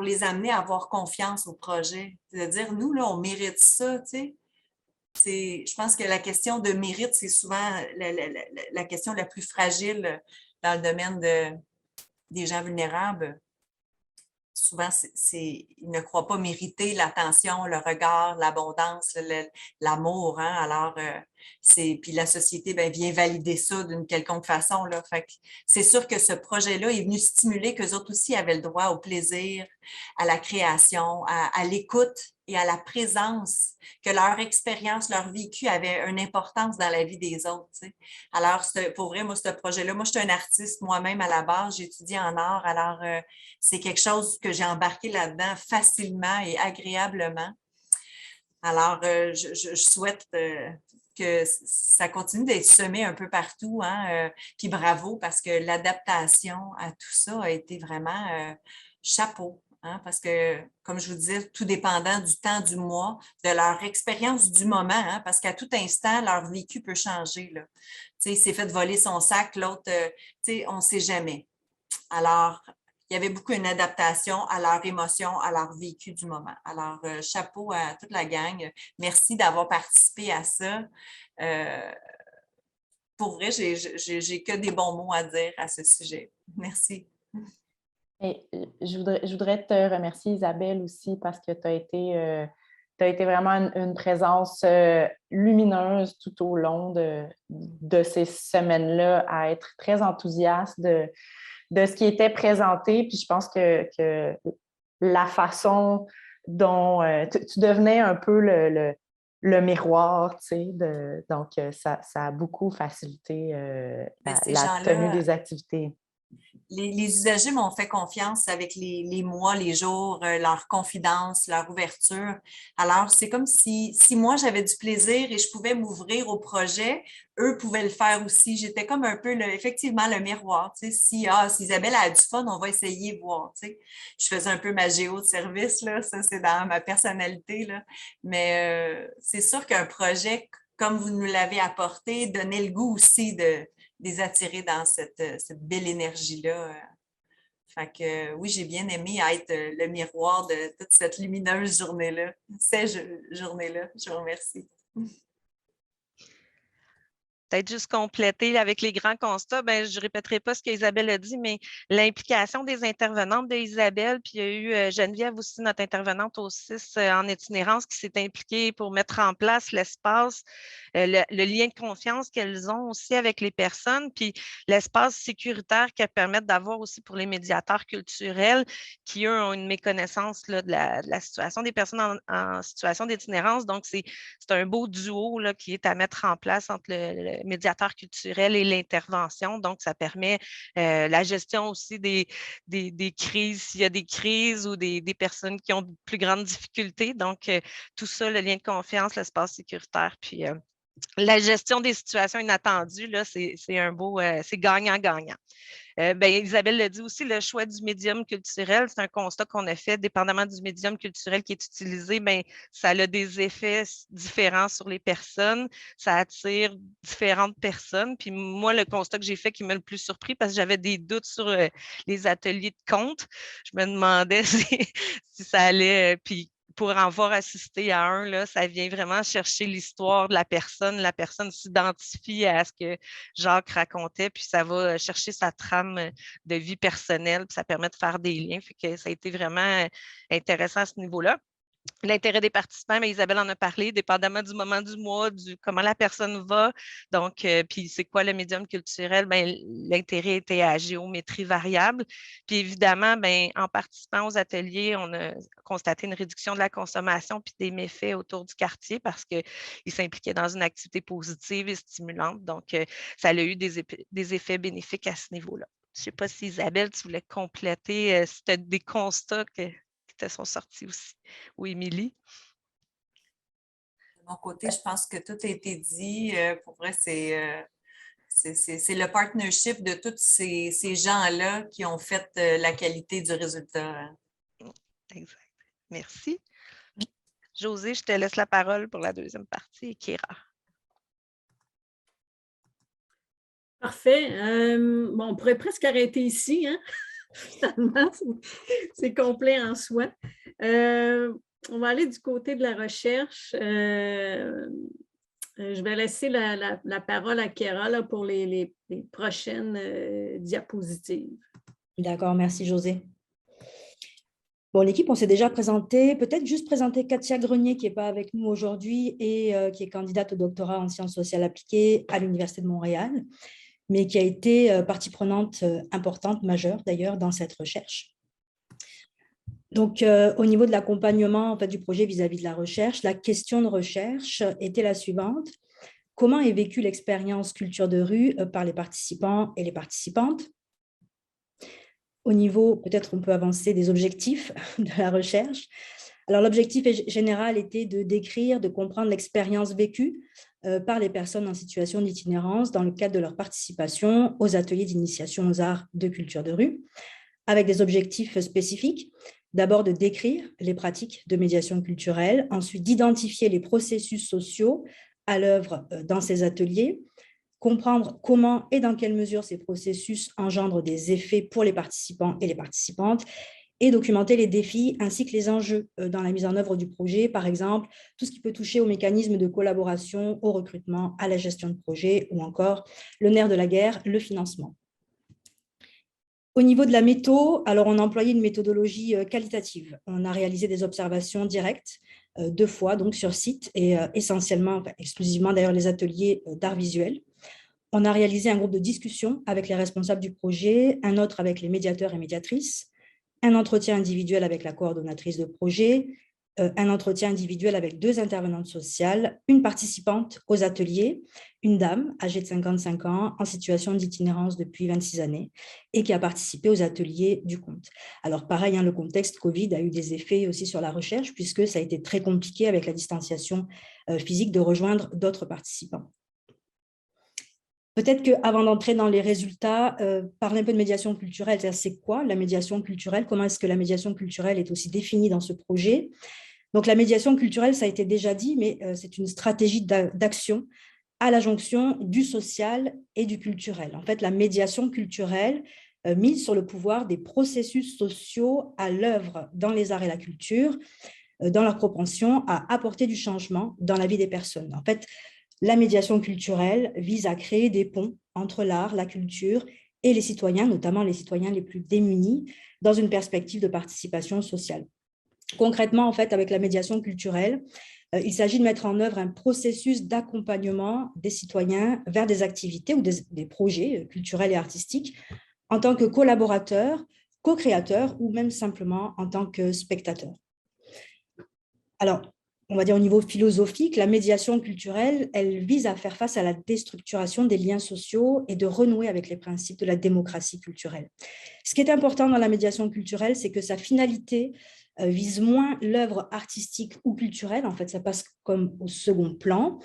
les amener à avoir confiance au projet. C'est-à-dire, nous, là, on mérite ça, tu sais. Je pense que la question de mérite, c'est souvent la question la plus fragile dans le domaine des gens vulnérables. Souvent, ils ne croient pas mériter l'attention, le regard, l'abondance, l'amour. Hein? Alors, puis la société vient valider ça d'une quelconque façon. Là. Fait que c'est sûr que ce projet-là est venu stimuler qu'eux autres aussi avaient le droit au plaisir, à la création, à l'écoute et à la présence, que leur expérience, leur vécu avait une importance dans la vie des autres. Tu sais. Alors, pour vrai, moi, ce projet-là, moi, je suis un artiste moi-même à la base, j'étudie en art, alors c'est quelque chose que j'ai embarqué là-dedans facilement et agréablement. Alors, je souhaite que ça continue d'être semé un peu partout, hein, puis bravo, parce que l'adaptation à tout ça a été vraiment chapeau. Hein, parce que, comme je vous disais, tout dépendant du temps du mois, de leur expérience du moment, hein, parce qu'à tout instant, leur vécu peut changer. Là. Il s'est fait voler son sac, l'autre, on ne sait jamais. Alors, il y avait beaucoup une adaptation à leur émotion, à leur vécu du moment. Alors, chapeau à toute la gang. Merci d'avoir participé à ça. Pour vrai, j'ai que des bons mots à dire à ce sujet. Merci. Et je voudrais te remercier, Isabelle, aussi, parce que tu as été vraiment une présence lumineuse tout au long de ces semaines-là, à être très enthousiaste de ce qui était présenté. Puis je pense que la façon dont tu devenais un peu le miroir, tu sais, donc ça a beaucoup facilité la tenue des activités. Les usagers m'ont fait confiance avec les mois, les jours, leur confidence, leur ouverture. Alors, c'est comme si moi, j'avais du plaisir et je pouvais m'ouvrir au projet, eux pouvaient le faire aussi. J'étais comme un peu, effectivement, le miroir. Tu sais, si Isabelle a du fun, on va essayer voir. Tu sais. Je faisais un peu ma géo de service, là. Ça, c'est dans ma personnalité. Là. Mais c'est sûr qu'un projet, comme vous nous l'avez apporté, donnait le goût aussi de les attirer dans cette belle énergie-là. Fait que oui, j'ai bien aimé être le miroir de toute cette lumineuse journée-là, ces journées-là. Je vous remercie. Peut-être juste compléter avec les grands constats, je ne répéterai pas ce qu'Isabelle a dit, mais l'implication des intervenantes d'Isabelle, puis il y a eu Geneviève aussi, notre intervenante au 6 en itinérance, qui s'est impliquée pour mettre en place l'espace, le lien de confiance qu'elles ont aussi avec les personnes, puis l'espace sécuritaire qu'elles permettent d'avoir aussi pour les médiateurs culturels qui, eux, ont une méconnaissance là, de la situation des personnes en situation d'itinérance. Donc, c'est un beau duo là, qui est à mettre en place entre le médiateur culturel et l'intervention. Donc, ça permet la gestion aussi des crises, s'il y a des crises ou des personnes qui ont de plus grandes difficultés. Donc, tout ça, le lien de confiance, l'espace sécuritaire, puis la gestion des situations inattendues, là, c'est un beau, c'est gagnant-gagnant. Isabelle l'a dit aussi, le choix du médium culturel, c'est un constat qu'on a fait, dépendamment du médium culturel qui est utilisé, ça a des effets différents sur les personnes, ça attire différentes personnes. Puis moi, le constat que j'ai fait qui m'a le plus surpris, parce que j'avais des doutes sur les ateliers de conte, je me demandais si ça allait, puis pour en voir assister à un, là, ça vient vraiment chercher l'histoire de la personne. La personne s'identifie à ce que Jacques racontait, puis ça va chercher sa trame de vie personnelle, puis ça permet de faire des liens. Fait que ça a été vraiment intéressant à ce niveau-là. L'intérêt des participants, mais Isabelle en a parlé, dépendamment du moment du mois, comment la personne va. Donc, puis c'est quoi le médium culturel? L'intérêt était à géométrie variable. Puis évidemment, en participant aux ateliers, on a constaté une réduction de la consommation puis des méfaits autour du quartier parce qu'ils s'impliquaient dans une activité positive et stimulante. Donc, ça a eu des effets bénéfiques à ce niveau-là. Je ne sais pas si Isabelle, tu voulais compléter, si tu as des constats qui te sont sortis aussi. Ou Émilie? De mon côté, je pense que tout a été dit. Pour vrai, c'est le partnership de tous ces gens-là qui ont fait la qualité du résultat. Exact. Merci. Josée, je te laisse la parole pour la deuxième partie. Et Kira. Parfait. Bon, on pourrait presque arrêter ici, hein? Finalement, c'est complet en soi. On va aller du côté de la recherche. Je vais laisser la parole à Kira là, pour les prochaines diapositives. D'accord, merci José. Bon, l'équipe, on s'est déjà présenté. Peut-être juste présenter Katia Grenier, qui n'est pas avec nous aujourd'hui et qui est candidate au doctorat en sciences sociales appliquées à l'Université de Montréal, mais qui a été partie prenante importante, majeure d'ailleurs, dans cette recherche. Donc, au niveau de l'accompagnement en fait, du projet vis-à-vis de la recherche, la question de recherche était la suivante. Comment est vécue l'expérience culture de rue par les participants et les participantes? Au niveau, peut-être on peut avancer, des objectifs de la recherche. Alors, l'objectif général était de décrire, de comprendre l'expérience vécue par les personnes en situation d'itinérance dans le cadre de leur participation aux ateliers d'initiation aux arts de culture de rue, avec des objectifs spécifiques. D'abord, de décrire les pratiques de médiation culturelle, ensuite d'identifier les processus sociaux à l'œuvre dans ces ateliers, comprendre comment et dans quelle mesure ces processus engendrent des effets pour les participants et les participantes, et documenter les défis ainsi que les enjeux dans la mise en œuvre du projet, par exemple, tout ce qui peut toucher aux mécanismes de collaboration, au recrutement, à la gestion de projet, ou encore le nerf de la guerre, le financement. Au niveau de la méthode, alors on a employé une méthodologie qualitative. On a réalisé des observations directes 2 fois donc sur site et essentiellement, exclusivement d'ailleurs les ateliers d'art visuel. On a réalisé un groupe de discussion avec les responsables du projet, un autre avec les médiateurs et médiatrices, un entretien individuel avec la coordonnatrice de projet, un entretien individuel avec 2 intervenantes sociales, une participante aux ateliers, une dame âgée de 55 ans en situation d'itinérance depuis 26 années et qui a participé aux ateliers du compte. Alors pareil, hein, le contexte Covid a eu des effets aussi sur la recherche puisque ça a été très compliqué avec la distanciation physique de rejoindre d'autres participants. Peut-être qu'avant d'entrer dans les résultats, parler un peu de médiation culturelle, c'est quoi la médiation culturelle? Comment est-ce que la médiation culturelle est aussi définie dans ce projet? Donc, la médiation culturelle, ça a été déjà dit, mais c'est une stratégie d'action à la jonction du social et du culturel. En fait, la médiation culturelle mise sur le pouvoir des processus sociaux à l'œuvre dans les arts et la culture, dans leur propension à apporter du changement dans la vie des personnes. En fait, la médiation culturelle vise à créer des ponts entre l'art, la culture et les citoyens, notamment les citoyens les plus démunis, dans une perspective de participation sociale. Concrètement, en fait, avec la médiation culturelle, il s'agit de mettre en œuvre un processus d'accompagnement des citoyens vers des activités ou des projets culturels et artistiques en tant que collaborateurs, co-créateurs ou même simplement en tant que spectateurs. Alors, on va dire au niveau philosophique, la médiation culturelle, elle vise à faire face à la déstructuration des liens sociaux et de renouer avec les principes de la démocratie culturelle. Ce qui est important dans la médiation culturelle, c'est que sa finalité vise moins l'œuvre artistique ou culturelle, en fait, ça passe comme au second plan.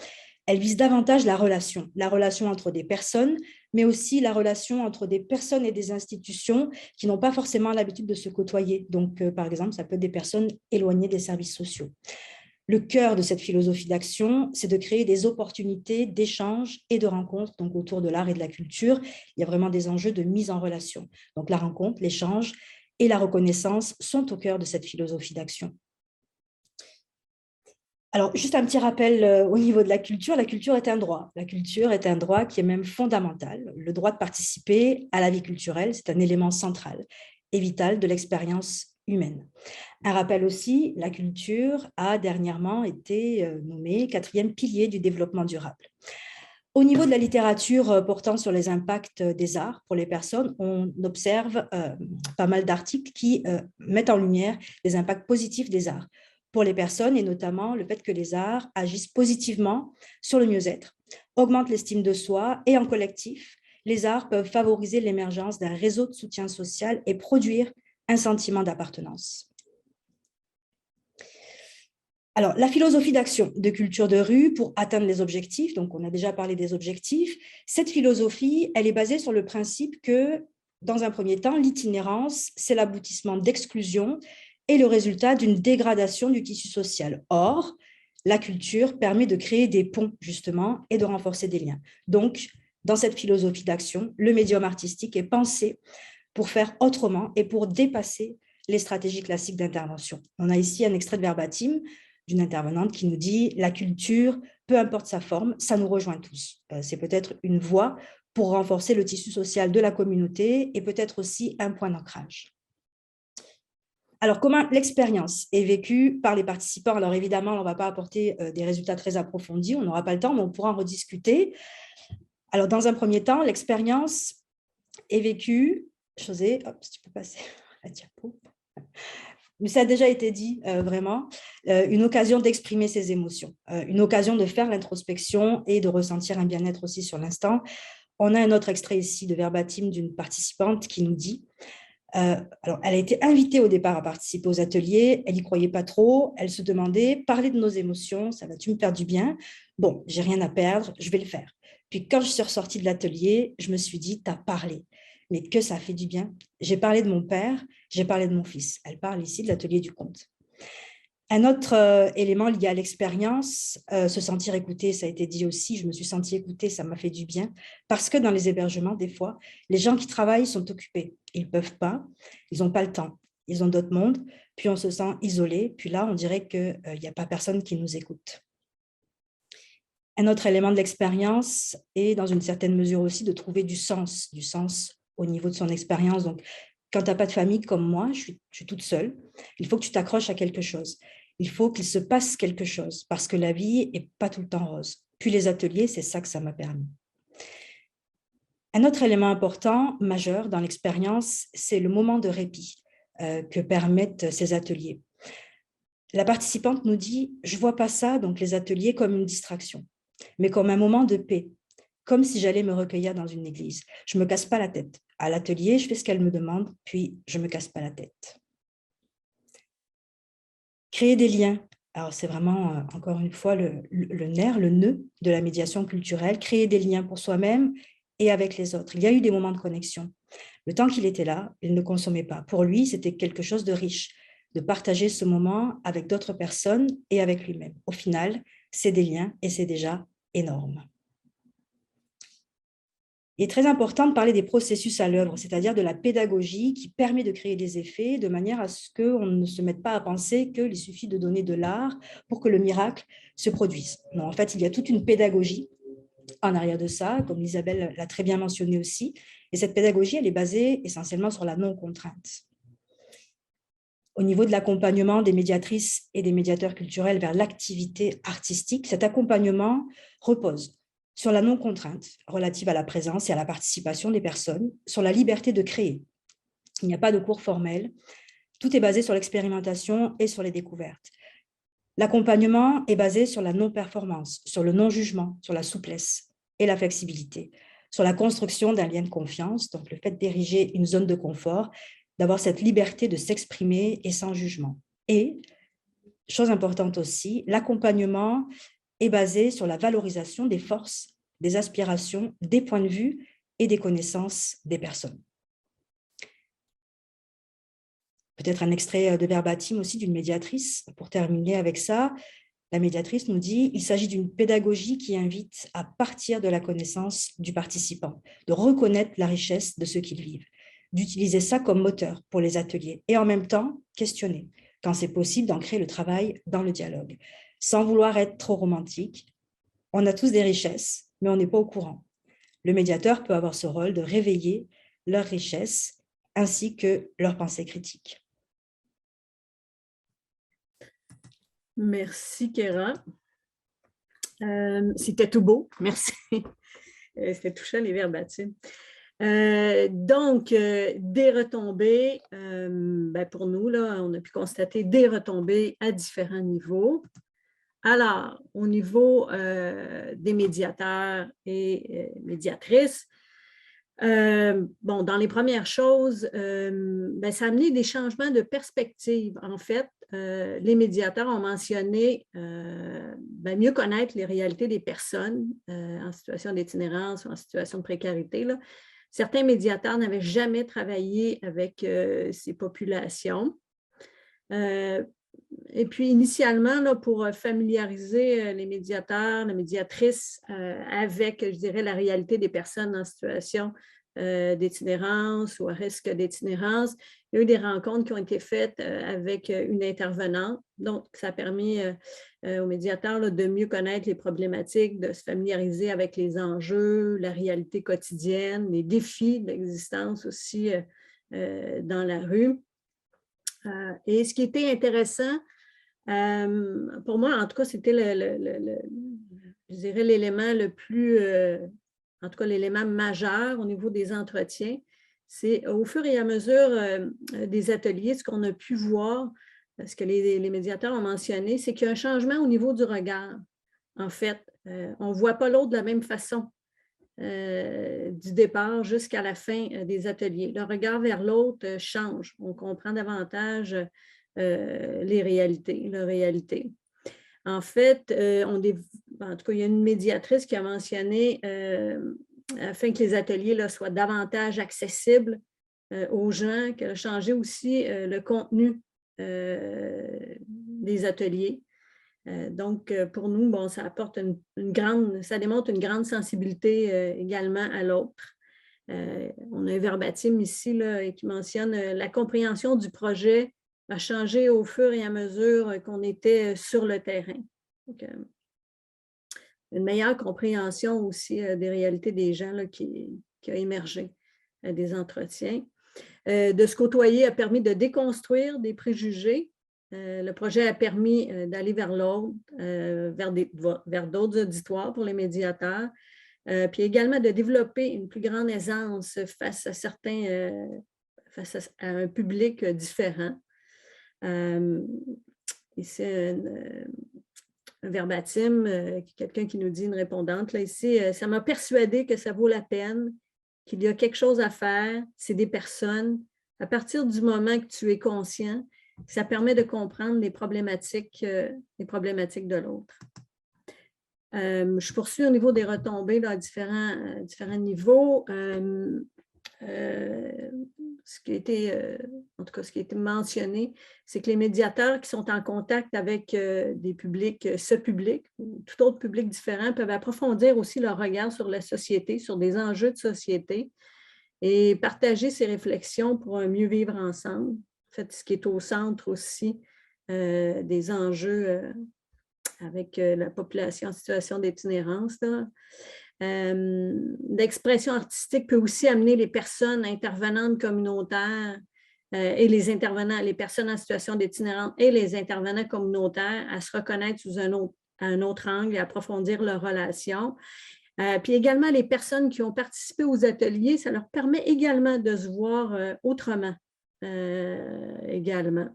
Elle vise davantage la relation entre des personnes, mais aussi la relation entre des personnes et des institutions qui n'ont pas forcément l'habitude de se côtoyer. Donc, par exemple, ça peut être des personnes éloignées des services sociaux. Le cœur de cette philosophie d'action, c'est de créer des opportunités d'échange et de rencontres donc autour de l'art et de la culture. Il y a vraiment des enjeux de mise en relation. Donc la rencontre, l'échange et la reconnaissance sont au cœur de cette philosophie d'action. Alors, juste un petit rappel au niveau de la culture est un droit. La culture est un droit qui est même fondamental. Le droit de participer à la vie culturelle, c'est un élément central et vital de l'expérience humaine. Un rappel aussi, la culture a dernièrement été nommée 4e pilier du développement durable. Au niveau de la littérature portant sur les impacts des arts pour les personnes, on observe pas mal d'articles qui mettent en lumière les impacts positifs des arts pour les personnes et notamment le fait que les arts agissent positivement sur le mieux-être, augmentent l'estime de soi et en collectif, les arts peuvent favoriser l'émergence d'un réseau de soutien social et produire un sentiment d'appartenance. Alors, la philosophie d'action de culture de rue pour atteindre les objectifs, donc on a déjà parlé des objectifs, cette philosophie, elle est basée sur le principe que, dans un premier temps, l'itinérance, c'est l'aboutissement d'exclusion est le résultat d'une dégradation du tissu social. Or, la culture permet de créer des ponts, justement, et de renforcer des liens. Donc, dans cette philosophie d'action, le médium artistique est pensé pour faire autrement et pour dépasser les stratégies classiques d'intervention. On a ici un extrait de verbatim d'une intervenante qui nous dit « La culture, peu importe sa forme, ça nous rejoint tous. C'est peut-être une voie pour renforcer le tissu social de la communauté et peut-être aussi un point d'ancrage. » Alors, comment l'expérience est vécue par les participants? Alors, évidemment, on ne va pas apporter des résultats très approfondis, on n'aura pas le temps, mais on pourra en rediscuter. Alors, dans un premier temps, l'expérience est vécue... José, hop, si tu peux passer la diapo. Mais ça a déjà été dit, vraiment, une occasion d'exprimer ses émotions, une occasion de faire l'introspection et de ressentir un bien-être aussi sur l'instant. On a un autre extrait ici de verbatim d'une participante qui nous dit alors, elle a été invitée au départ à participer aux ateliers, elle n'y croyait pas trop, elle se demandait, parler de nos émotions, ça va-tu me faire du bien? Bon, j'ai rien à perdre, je vais le faire. Puis quand je suis ressortie de l'atelier, je me suis dit, t'as parlé, mais que ça fait du bien. J'ai parlé de mon père, j'ai parlé de mon fils. Elle parle ici de l'atelier du conte. Un autre élément lié à l'expérience, se sentir écouté, ça a été dit aussi, je me suis sentie écoutée, ça m'a fait du bien, parce que dans les hébergements, des fois, les gens qui travaillent sont occupés, ils ne peuvent pas, ils n'ont pas le temps, ils ont d'autres mondes, puis on se sent isolé, puis là, on dirait qu'il n'y a pas personne qui nous écoute. Un autre élément de l'expérience est, dans une certaine mesure aussi, de trouver du sens au niveau de son expérience. Donc, quand tu n'as pas de famille comme moi, je suis toute seule, il faut que tu t'accroches à quelque chose. Il faut qu'il se passe quelque chose parce que la vie n'est pas tout le temps rose. Puis les ateliers, c'est ça que ça m'a permis. Un autre élément important, majeur dans l'expérience, c'est le moment de répit que permettent ces ateliers. La participante nous dit « Je ne vois pas ça, donc les ateliers, comme une distraction, mais comme un moment de paix, comme si j'allais me recueillir dans une église. Je ne me casse pas la tête. À l'atelier, je fais ce qu'elle me demande, puis je ne me casse pas la tête. » Créer des liens. Alors, c'est vraiment, encore une fois, le nerf, le nœud de la médiation culturelle. Créer des liens pour soi-même et avec les autres. Il y a eu des moments de connexion. Le temps qu'il était là, il ne consommait pas. Pour lui, c'était quelque chose de riche, de partager ce moment avec d'autres personnes et avec lui-même. Au final, c'est des liens et c'est déjà énorme. Il est très important de parler des processus à l'œuvre, c'est-à-dire de la pédagogie qui permet de créer des effets de manière à ce qu'on ne se mette pas à penser qu'il suffit de donner de l'art pour que le miracle se produise. Non, en fait, il y a toute une pédagogie en arrière de ça, comme Isabelle l'a très bien mentionné aussi, et cette pédagogie, elle est basée essentiellement sur la non-contrainte. Au niveau de l'accompagnement des médiatrices et des médiateurs culturels vers l'activité artistique, cet accompagnement repose sur la non-contrainte relative à la présence et à la participation des personnes, sur la liberté de créer. Il n'y a pas de cours formel, tout est basé sur l'expérimentation et sur les découvertes. L'accompagnement est basé sur la non-performance, sur le non-jugement, sur la souplesse et la flexibilité, sur la construction d'un lien de confiance, donc le fait d'ériger une zone de confort, d'avoir cette liberté de s'exprimer et sans jugement. Et, chose importante aussi, l'accompagnement est basé sur la valorisation des forces, des aspirations, des points de vue et des connaissances des personnes. Peut-être un extrait de verbatim aussi d'une médiatrice, pour terminer avec ça. La médiatrice nous dit « Il s'agit d'une pédagogie qui invite à partir de la connaissance du participant, de reconnaître la richesse de ce qu'ils vivent, d'utiliser ça comme moteur pour les ateliers et en même temps questionner, quand c'est possible, d'ancrer le travail dans le dialogue. Sans vouloir être trop romantique, on a tous des richesses, mais on n'est pas au courant. Le médiateur peut avoir ce rôle de réveiller leurs richesses ainsi que leurs pensées critiques. » Merci, Kéra. C'était tout beau, merci. C'était touchant, les verbatims. Donc, des retombées, pour nous, là, on a pu constater des retombées à différents niveaux. Alors, au niveau des médiateurs et médiatrices, dans les premières choses, ça a amené des changements de perspective. En fait, les médiateurs ont mentionné mieux connaître les réalités des personnes en situation d'itinérance ou en situation de précarité. Là. Certains médiateurs n'avaient jamais travaillé avec ces populations. Et puis, initialement, là, pour familiariser les médiateurs, les médiatrices avec, je dirais, la réalité des personnes en situation d'itinérance ou à risque d'itinérance, il y a eu des rencontres qui ont été faites avec une intervenante. Donc, ça a permis aux médiateurs là, de mieux connaître les problématiques, de se familiariser avec les enjeux, la réalité quotidienne, les défis de l'existence aussi dans la rue. Et ce qui était intéressant, pour moi, en tout cas, c'était je dirais l'élément le plus, en tout cas l'élément majeur au niveau des entretiens. C'est au fur et à mesure des ateliers, ce qu'on a pu voir, ce que les médiateurs ont mentionné, c'est qu'il y a un changement au niveau du regard. En fait, on ne voit pas l'autre de la même façon. Du départ jusqu'à la fin des ateliers. Le regard vers l'autre change. On comprend davantage les réalités, la réalité. En fait, en tout cas, il y a une médiatrice qui a mentionné afin que les ateliers là, soient davantage accessibles aux gens, qu'elle a changé aussi le contenu des ateliers. Donc, pour nous, bon, ça apporte ça démontre une grande sensibilité également à l'autre. On a un verbatim ici là, qui mentionne la compréhension du projet a changé au fur et à mesure qu'on était sur le terrain. Donc, une meilleure compréhension aussi des réalités des gens là, qui a émergé des entretiens. De se côtoyer a permis de déconstruire des préjugés. Le projet a permis d'aller vers l'autre, vers d'autres auditoires pour les médiateurs, puis également de développer une plus grande aisance face à face à un public différent. Ici, un verbatim, quelqu'un qui nous dit, une répondante, là, ici, ça m'a persuadé que ça vaut la peine, qu'il y a quelque chose à faire, c'est des personnes. À partir du moment que tu es conscient, ça permet de comprendre les problématiques de l'autre. Je poursuis au niveau des retombées là, à différents niveaux. Ce qui a été, en tout cas, ce qui a été mentionné, c'est que les médiateurs qui sont en contact avec des publics, ce public ou tout autre public différent, peuvent approfondir aussi leur regard sur la société, sur des enjeux de société et partager ces réflexions pour un mieux vivre ensemble. En fait, ce qui est au centre aussi des enjeux avec la population en situation d'itinérance. L'expression artistique peut aussi amener les personnes intervenantes communautaires et les personnes en situation d'itinérance et les intervenants communautaires à se reconnaître sous un autre angle et approfondir leurs relations. Puis également, les personnes qui ont participé aux ateliers, ça leur permet également de se voir autrement. Également.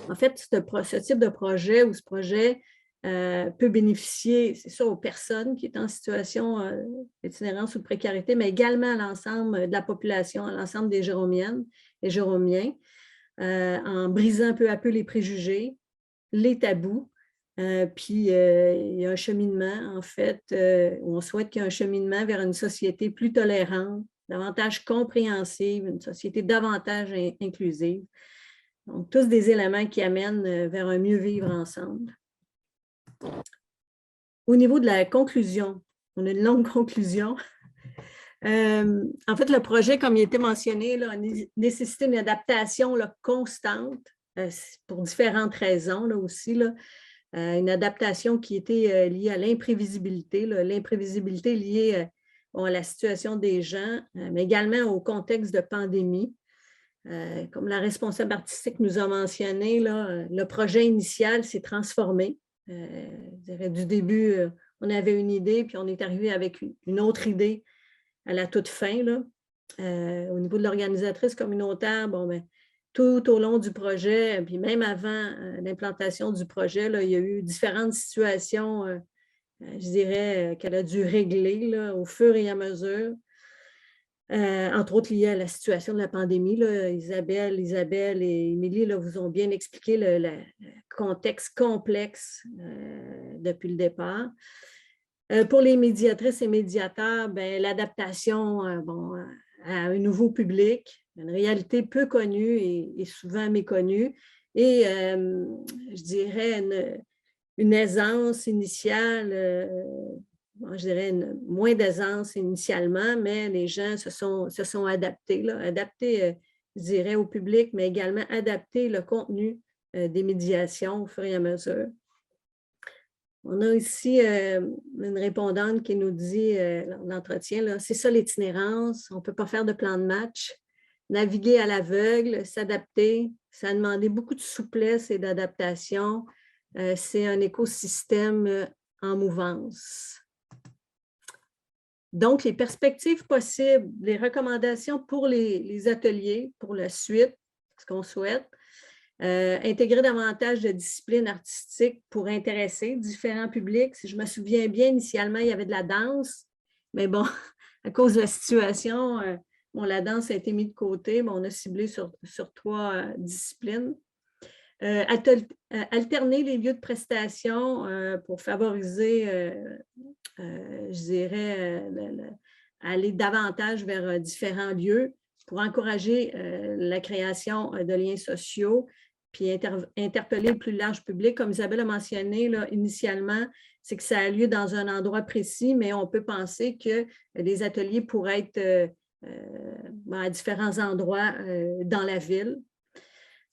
En fait, ce type de projet ou ce projet peut bénéficier, c'est sûr, aux personnes qui sont en situation d'itinérance ou de précarité, mais également à l'ensemble de la population, à l'ensemble des Jéromiennes et Jéromiens, en brisant peu à peu les préjugés, les tabous. Puis, il y a un cheminement, en fait, où on souhaite qu'il y ait un cheminement vers une société plus tolérante, davantage compréhensive, une société davantage inclusive. Donc, tous des éléments qui amènent vers un mieux vivre ensemble. Au niveau de la conclusion, on a une longue conclusion. En fait, le projet, comme il a été mentionné, là, a nécessité une adaptation là, constante pour différentes raisons là, aussi. Là. Une adaptation qui était liée à l'imprévisibilité liée à la situation des gens, mais également au contexte de pandémie. Comme la responsable artistique nous a mentionné, là, le projet initial s'est transformé. Je dirais, du début, on avait une idée, puis on est arrivé avec une autre idée à la toute fin. Là. Au niveau de l'organisatrice communautaire, bon, ben, tout au long du projet, puis même avant l'implantation du projet, là, il y a eu différentes situations, je dirais, qu'elle a dû régler là, au fur et à mesure. Entre autres liées à la situation de la pandémie. Là. Isabelle et Émilie là, vous ont bien expliqué le contexte complexe depuis le départ. Pour les médiatrices et médiateurs, l'adaptation à un nouveau public, une réalité peu connue et souvent méconnue, et, je dirais, une aisance initiale, je dirais moins d'aisance initialement, mais les gens se sont adaptés, là, je dirais, au public, mais également adaptés le contenu des médiations au fur et à mesure. On a ici une répondante qui nous dit lors de l'entretien, c'est ça l'itinérance, on ne peut pas faire de plan de match, naviguer à l'aveugle, s'adapter, ça a demandé beaucoup de souplesse et d'adaptation. C'est un écosystème en mouvance. Donc, les perspectives possibles, les recommandations pour les ateliers, pour la suite, ce qu'on souhaite, intégrer davantage de disciplines artistiques pour intéresser différents publics. Si je me souviens bien, initialement, il y avait de la danse, mais bon, à cause de la situation, la danse a été mise de côté, mais on a ciblé sur 3 disciplines. Alterner les lieux de prestation pour favoriser, je dirais, aller davantage vers différents lieux pour encourager la création de liens sociaux, puis interpeller le plus large public. Comme Isabelle a mentionné là, initialement, c'est que ça a lieu dans un endroit précis, mais on peut penser que les ateliers pourraient être à différents endroits dans la ville.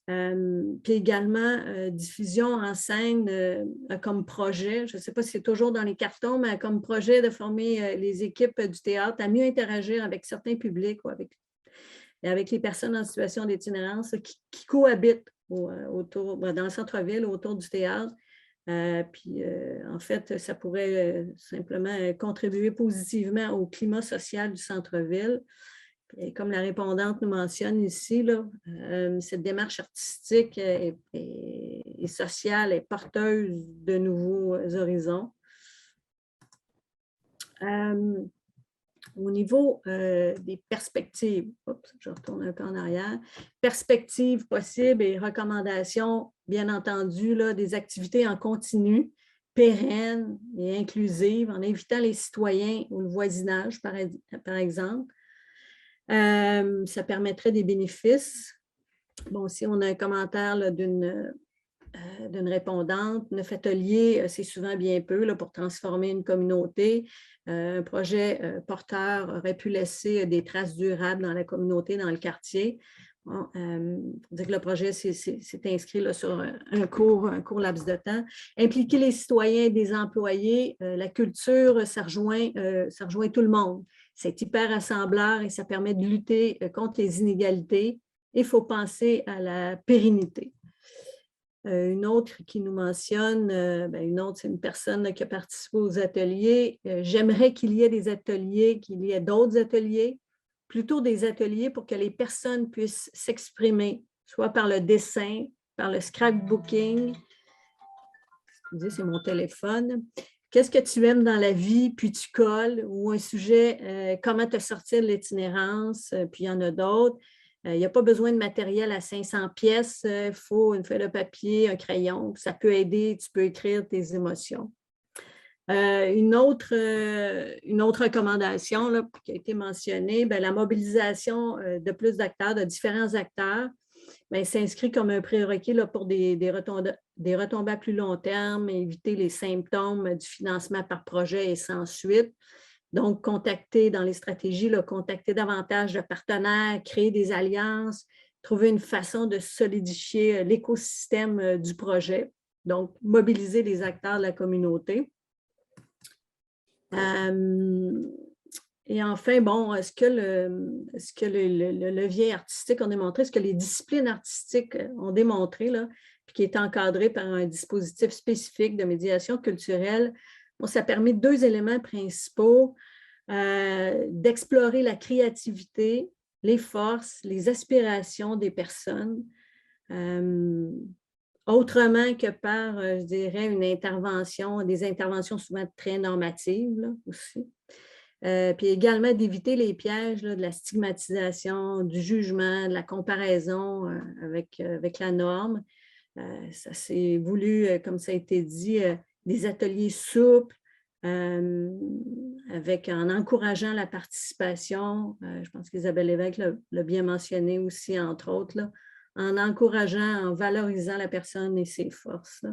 Puis également, diffusion en scène comme projet. Je ne sais pas si c'est toujours dans les cartons, mais comme projet de former les équipes du théâtre à mieux interagir avec certains publics ou avec les personnes en situation d'itinérance qui cohabitent dans le centre-ville, autour du théâtre. Puis, en fait, ça pourrait simplement contribuer positivement au climat social du centre-ville. Et comme la répondante nous mentionne ici, là, cette démarche artistique et sociale est porteuse de nouveaux horizons. Au niveau des perspectives, je retourne un peu en arrière, perspectives possibles et recommandations, bien entendu, là, des activités en continu, pérennes et inclusives, en invitant les citoyens ou le voisinage, par exemple. Ça permettrait des bénéfices. Bon, si on a un commentaire d'une répondante, 9 ateliers, c'est souvent bien peu là, pour transformer une communauté. Un projet porteur aurait pu laisser des traces durables dans la communauté, dans le quartier. Bon, dire que le projet s'est inscrit là, sur un court laps de temps. Impliquer les citoyens et des employés, la culture, ça rejoint tout le monde. C'est hyper rassembleur et ça permet de lutter contre les inégalités. Il faut penser à la pérennité. Une autre qui nous mentionne, c'est une personne qui a participé aux ateliers. J'aimerais qu'il y ait des ateliers, qu'il y ait d'autres ateliers, plutôt des ateliers pour que les personnes puissent s'exprimer, soit par le dessin, par le scrapbooking. Excusez, c'est mon téléphone. Qu'est-ce que tu aimes dans la vie, puis tu colles, ou un sujet, comment te sortir de l'itinérance, puis il y en a d'autres. Il n'y a pas besoin de matériel à 500 pièces, il faut une feuille de papier, un crayon, ça peut aider, tu peux écrire tes émotions. Une autre recommandation là, qui a été mentionnée, la mobilisation de plus d'acteurs, de différents acteurs, s'inscrit comme un prérequis là, pour des retombées à plus long terme, éviter les symptômes du financement par projet et sans suite. Donc, contacter dans les stratégies, là, contacter davantage de partenaires, créer des alliances, trouver une façon de solidifier l'écosystème du projet. Donc, mobiliser les acteurs de la communauté. Et enfin, bon, est-ce que le levier artistique a démontré, est-ce que les disciplines artistiques ont démontré, là, puis qui est encadré par un dispositif spécifique de médiation culturelle, bon, ça permet 2 éléments principaux, d'explorer la créativité, les forces, les aspirations des personnes, autrement que par, je dirais, des interventions souvent très normatives là, aussi. Puis également d'éviter les pièges là, de la stigmatisation, du jugement, de la comparaison avec la norme. Ça s'est voulu, comme ça a été dit, des ateliers souples, en encourageant la participation. Je pense qu'Isabelle Lévesque l'a bien mentionné aussi, entre autres, là, en encourageant, en valorisant la personne et ses forces.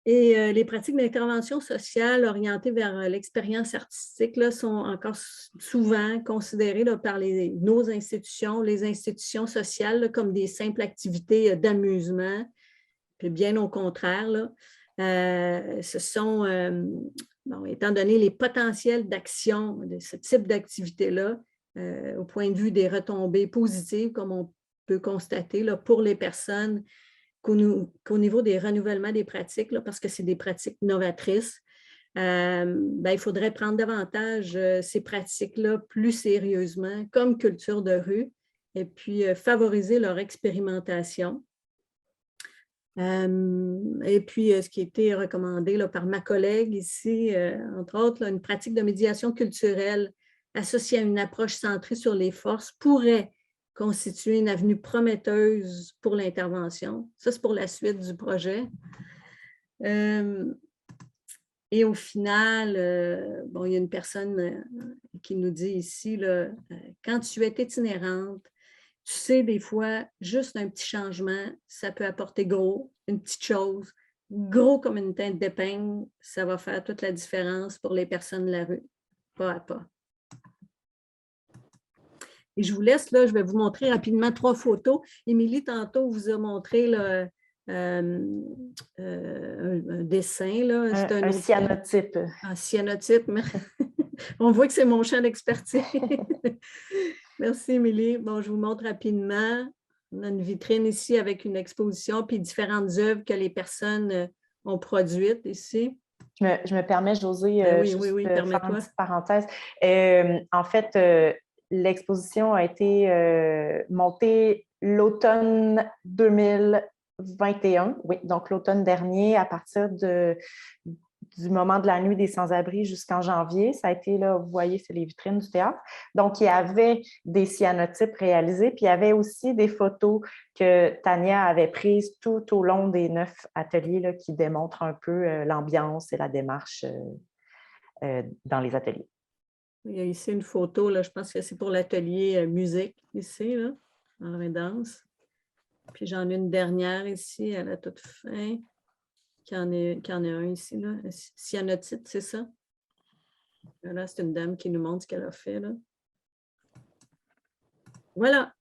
Les pratiques d'intervention sociale orientées vers l'expérience artistique là, sont encore souvent considérées là, par nos institutions, les institutions sociales, là, comme des simples activités d'amusement. Puis bien au contraire, là, ce sont, bon, étant donné les potentiels d'action de ce type d'activité-là, au point de vue des retombées positives, comme on peut constater là, pour les personnes, qu'au niveau des renouvellements des pratiques, là, parce que c'est des pratiques novatrices, il faudrait prendre davantage ces pratiques-là plus sérieusement, comme culture de rue, et puis favoriser leur expérimentation. Et puis, ce qui a été recommandé là, par ma collègue ici, entre autres, là, une pratique de médiation culturelle associée à une approche centrée sur les forces pourrait constituer une avenue prometteuse pour l'intervention. Ça, c'est pour la suite du projet. Et au final, bon, il y a une personne qui nous dit ici, là, quand tu es itinérante, tu sais, des fois, juste un petit changement, ça peut apporter gros, une petite chose, gros comme une teinte d'épingle, ça va faire toute la différence pour les personnes de la rue, pas à pas. Et je vous laisse, là, je vais vous montrer rapidement 3 photos. Émilie, tantôt, vous a montré là, un dessin. Là. Un cyanotype. Un cyanotype. On voit que c'est mon champ d'expertise. Merci, Émilie. Bon, je vous montre rapidement. On a une vitrine ici avec une exposition, puis différentes œuvres que les personnes ont produites ici. Je me permets, Josée, oui, juste oui, faire une petite parenthèse. En fait, l'exposition a été montée l'automne 2021, oui, donc l'automne dernier, à partir du moment de la nuit des sans-abri jusqu'en janvier. Ça a été, là, vous voyez, c'est les vitrines du théâtre. Donc, il y avait des cyanotypes réalisés, puis il y avait aussi des photos que Tania avait prises tout au long des 9 ateliers là, qui démontrent un peu l'ambiance et la démarche dans les ateliers. Il y a ici une photo, là, je pense que c'est pour l'atelier musique, ici, là, en danse. Puis j'en ai une dernière ici, à la toute fin. Qui en est un ici, là. Cyanotype, c'est ça? Là, c'est une dame qui nous montre ce qu'elle a fait, là. Voilà.